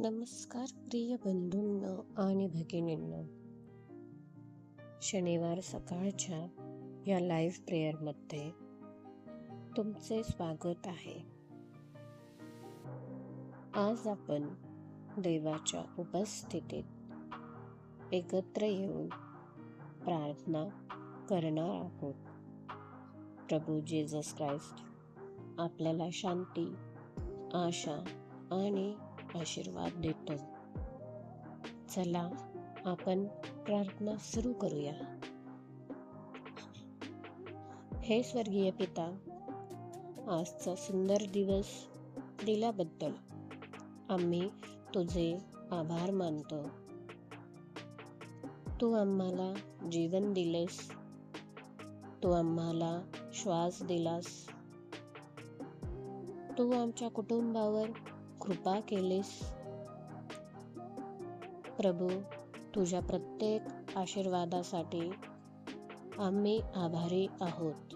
नमस्कार प्रिय बंधूंनो आणि भगिनींनो, शनिवार सकाळच्या या लाईव्ह प्रेयरमध्ये तुमचे स्वागत आहे. आज आपण देवाच्या उपस्थितीत एकत्र येऊन प्रार्थना करणार आहोत. प्रभू जेसस ख्राइस्ट आपल्याला शांती, आशा आणि आशीर्वाद देतो. चला आपण प्रार्थना सुरू करूया. हे स्वर्गीय पिता, आजचा सुंदर दिवस दिल्याबद्दल आम्ही तुझे आभार मानतो. तू आम्हाला जीवन दिलेस, तू आम्हाला श्वास दिलास, तू आमच्या कुटुंबावर कृपा केलीस. प्रभू, तुझ्या प्रत्येक आशीर्वादासाठी आम्ही आभारी आहोत.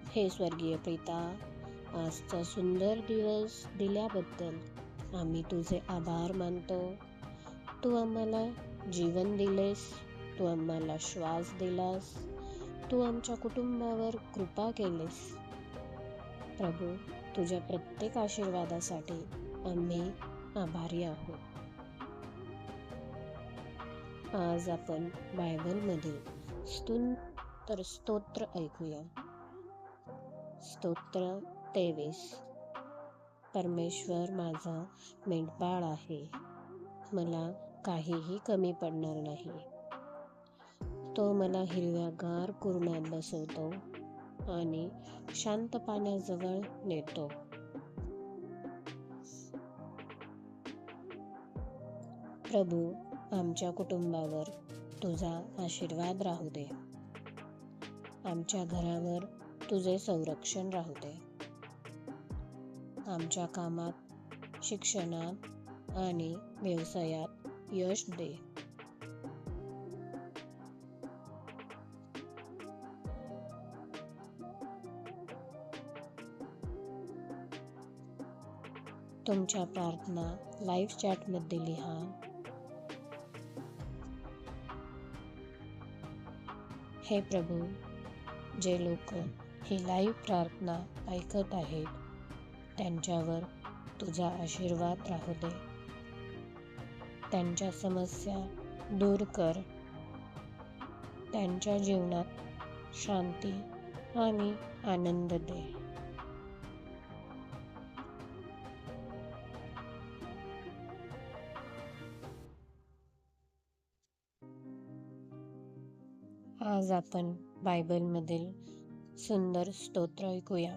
हे स्वर्गीय पिता, आजचा सुंदर दिवस दिल्याबद्दल आम्ही तुझे आभार मानतो. तू आम्हाला जीवन दिलेस, तू आम्हाला श्वास दिलास, तू आमच्या कुटुंबावर कृपा केलीस. प्रभू, तुझ्या प्रत्येक आशीर्वादासाठी आम्ही आभारी आहोत. आज आपण बायबलमधील स्तोत्र ऐकूया. स्तोत्र 23. परमेश्वर माझा मेंढपाळ आहे, मला काहीही कमी पडणार नाही. तो मला हिरव्यागार कुरणात बसवतो आणि शांत पाण्याजवळ नेतो. प्रभू, आमच्या कुटुंबावर तुझा आशीर्वाद राहू दे. आमच्या घरावर तुझे संरक्षण राहू दे. आमच्या कामात, शिक्षणात आणि व्यवसायात यश दे. तुमच्या प्रार्थना लाईव्ह चॅटमध्ये लिहा. हे प्रभू, जे लोक ही लाईव्ह प्रार्थना ऐकत आहेत त्यांच्यावर तुझा आशीर्वाद राहू दे. त्यांच्या समस्या दूर कर. त्यांच्या जीवनात शांती आणि आनंद दे. आज आपण बायबलमधील सुंदर स्तोत्र ऐकूया.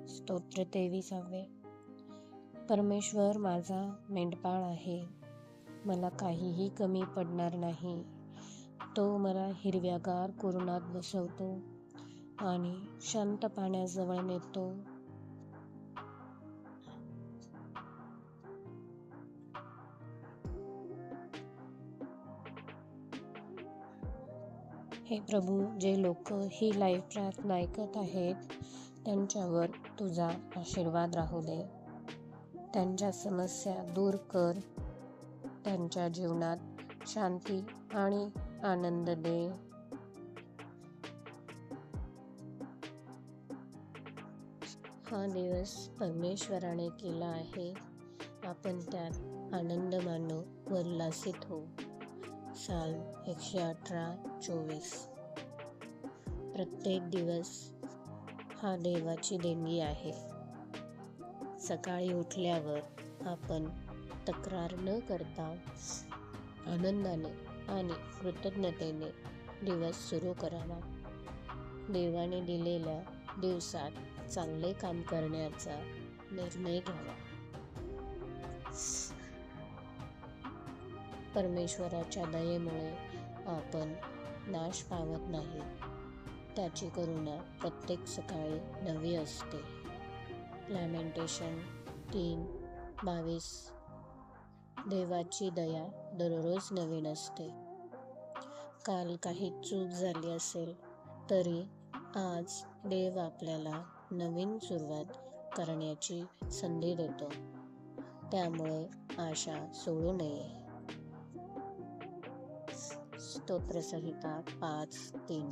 स्तोत्र 23. परमेश्वर माझा मेंढपाळ आहे, मला काहीही कमी पडणार नाही. तो मला हिरव्यागार कुरणात बसवतो आणि शांत पाण्याजवळ नेतो. हे प्रभू, जे लोक ही लाईव्ह प्रार्थना ऐकत आहेत त्यांच्यावर तुझा आशीर्वाद राहू दे. त्यांच्या समस्या दूर कर. त्यांच्या जीवनात शांती आणि आनंद दे. हा दिवस परमेश्वराने केला आहे, आपण त्यात आनंद मानू व उल्हासित होऊ. साल्म 118:24. प्रत्येक दिवस हा देवाची देणगी आहे. सकाळी उठल्यावर आपण तक्रार न करता आनंदाने आणि कृतज्ञतेने दिवस सुरू करावा. देवाने दिलेल्या दिवसात चांगले काम करण्याचा निर्णय घ्यावा. परमेश्वराच्या दयेमुळे आपण नाश पावत नाही. त्याची करुणा प्रत्येक सकाळी नवी असते. लॅमेंटेशन 3:22. देवाची दया दररोज नवीन असते. काल काही चूक झाली असेल तरी आज देव आपल्याला नवीन सुरुवात करण्याची संधी देतो, त्यामुळे आशा सोडू नये. स्तोत्रसंहिता 5:3.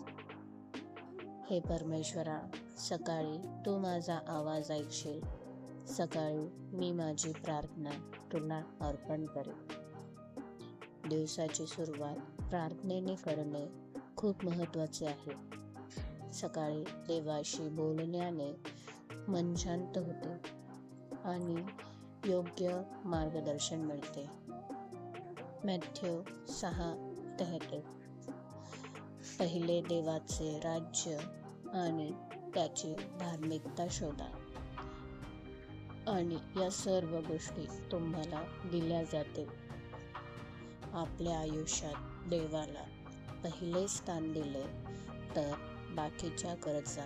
हे परमेश्वरा, सकाळी तू माझा आवाज ऐकशील. सकाळी मी माझी प्रार्थना तुला अर्पण करेन. दिवसाची सुरुवात प्रार्थनेने करणे खूप महत्त्वाचे आहे. सकाळी देवाशी बोलण्याने मन शांत होते आणि योग्य मार्गदर्शन मिळते. मॅथ्यू 6:33. पहिले देवाचे राज्य आणि त्याची धार्मिकता शोधा, आणि या सर्व गोष्टी तुम्हाला दिल्या जातील. आपल्या आयुष्यात देवाला पहिले स्थान दिले तर बाकीच्या गरजा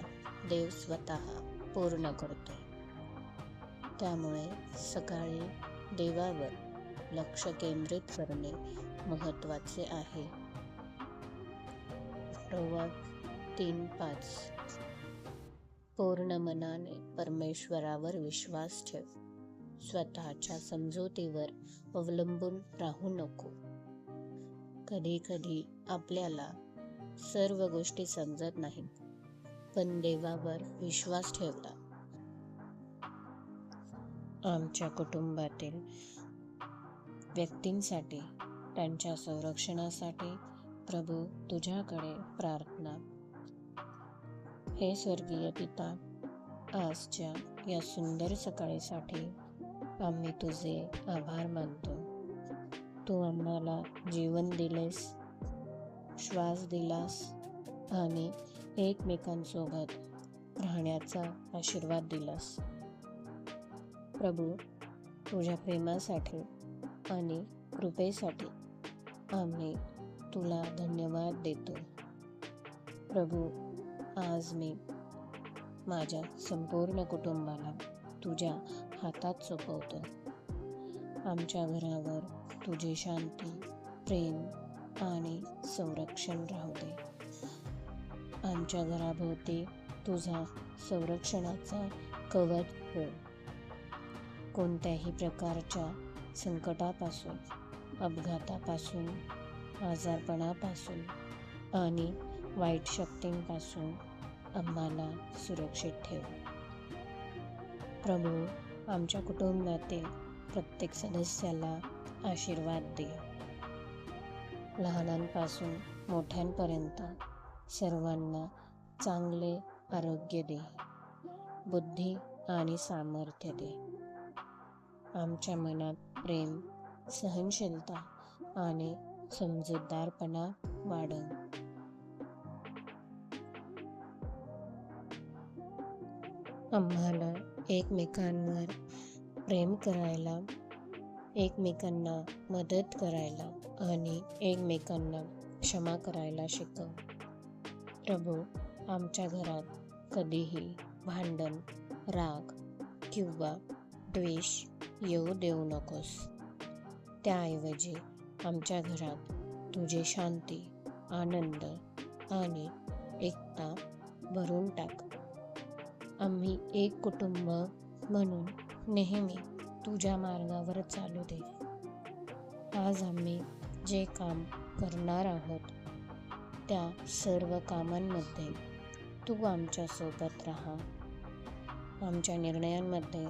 देव स्वतः पूर्ण करतो. त्यामुळे सकाळी देवावर लक्ष केंद्रित करणे महत्त्वाचे आहे. प्रवाद 3:5. पूर्ण मनाने परमेश्वरावर विश्वास ठेव. स्वतःच्या समजुतीवर अवलंबून राहू नको. कधी कधी आपल्याला सर्व गोष्टी समजत नाहीत, पण देवावर विश्वास ठेवला. आमच्या कुटुंबातील व्यक्तींसाठी, त्यांच्या संरक्षणासाठी प्रभू तुझ्याकडे प्रार्थना. हे स्वर्गीय पिता, आजच्या या सुंदर सकाळीसाठी आम्ही तुझे आभार मानतो. तू आम्हाला जीवन दिलेस, श्वास दिलास आणि एकमेकांसोबत राहण्याचा आशीर्वाद दिलास. प्रभू, तुझ्या प्रेमासाठी आणि कृपेसाठी आम्ही तुला धन्यवाद देतो. प्रभू, आज मी माझ्या संपूर्ण कुटुंबाला तुझ्या हातात सोपवतो. आमच्या घरावर तुझी शांती, प्रेम आणि संरक्षण राहू दे. आमच्या घराभोवती तुझा संरक्षणाचा कवच ठेव. कोणत्याही प्रकारच्या संकटापासून, अपघातापासून, आजारपणापासून आणि वाईट शक्तींपासून आम्हाला सुरक्षित ठेव. प्रभू, आमच्या कुटुंबातील प्रत्येक सदस्याला आशीर्वाद दे. लहानांपासून मोठ्यांपर्यंत सर्वांना चांगले आरोग्य दे, बुद्धी आणि सामर्थ्य दे. आमच्या मनात प्रेम, सहनशीलता आणि समजूतदारपणा वाढव. आम्हाला एकमेकांवर प्रेम करायला, एकमेकांना मदत करायला आणि एकमेकांना क्षमा करायला शिकव. प्रभू, आमच्या घरात कधीही भांडण, राग किंवा द्वेष येऊ देऊ नकोस. त्याऐवजी आमच्या घरात तुझी शांती, आनंद आणि एकता भरून टाक. आम्ही एक कुटुंब म्हणून नेहमी तुझ्या मार्गावर चालू दे. आज आम्ही जे काम करणार आहोत त्या सर्व कामांमध्ये तू आमच्यासोबत राहा. आमच्या निर्णयांमध्ये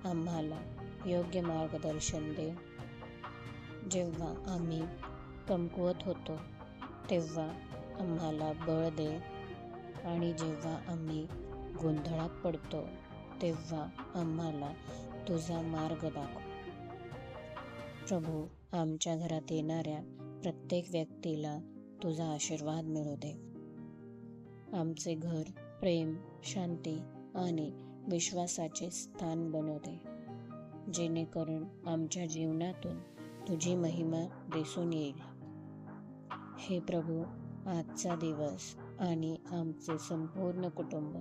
आम्हाला योग्य मार्गदर्शन दे. जेव्हा आम्ही कमकुवत होतो तेव्हा आम्हाला बळ दे, आणि जेव्हा आम्ही गोंधळात पडतो तेव्हा आम्हाला तुझा मार्ग दाखव. प्रभू, आमच्या घरात येणाऱ्या प्रत्येक व्यक्तीला तुझा आशीर्वाद मिळू दे. आमचे घर प्रेम, शांती आणि विश्वासाचे स्थान बनवू दे, जेणेकरून आमच्या जीवनातून तुझी महिमा दिसून येईल. हे प्रभू, आजचा दिवस आणि आमचे संपूर्ण कुटुंब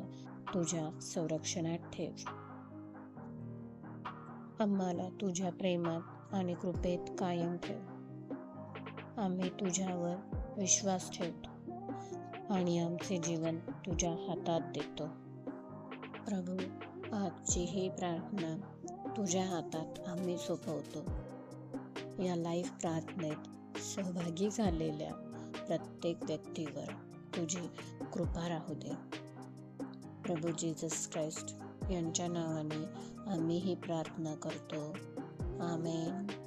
तुझ्या संरक्षणात ठेव. आम्हाला तुझ्या प्रेमात आणि कृपेत कायम ठेव. आम्ही तुझ्यावर विश्वास ठेवतो आणि आमचे जीवन तुझ्या हातात देतो. प्रभू, आजची ही प्रार्थना तुझ्या हातात आम्ही सोपवतो. या लाईव्ह प्रार्थनेत सहभागी झालेल्या प्रत्येक व्यक्तीवर तुझी कृपा राहू दे. प्रभू जीसस ख्राइस्ट यांच्या नावाने आम्ही ही प्रार्थना करतो. आमेन.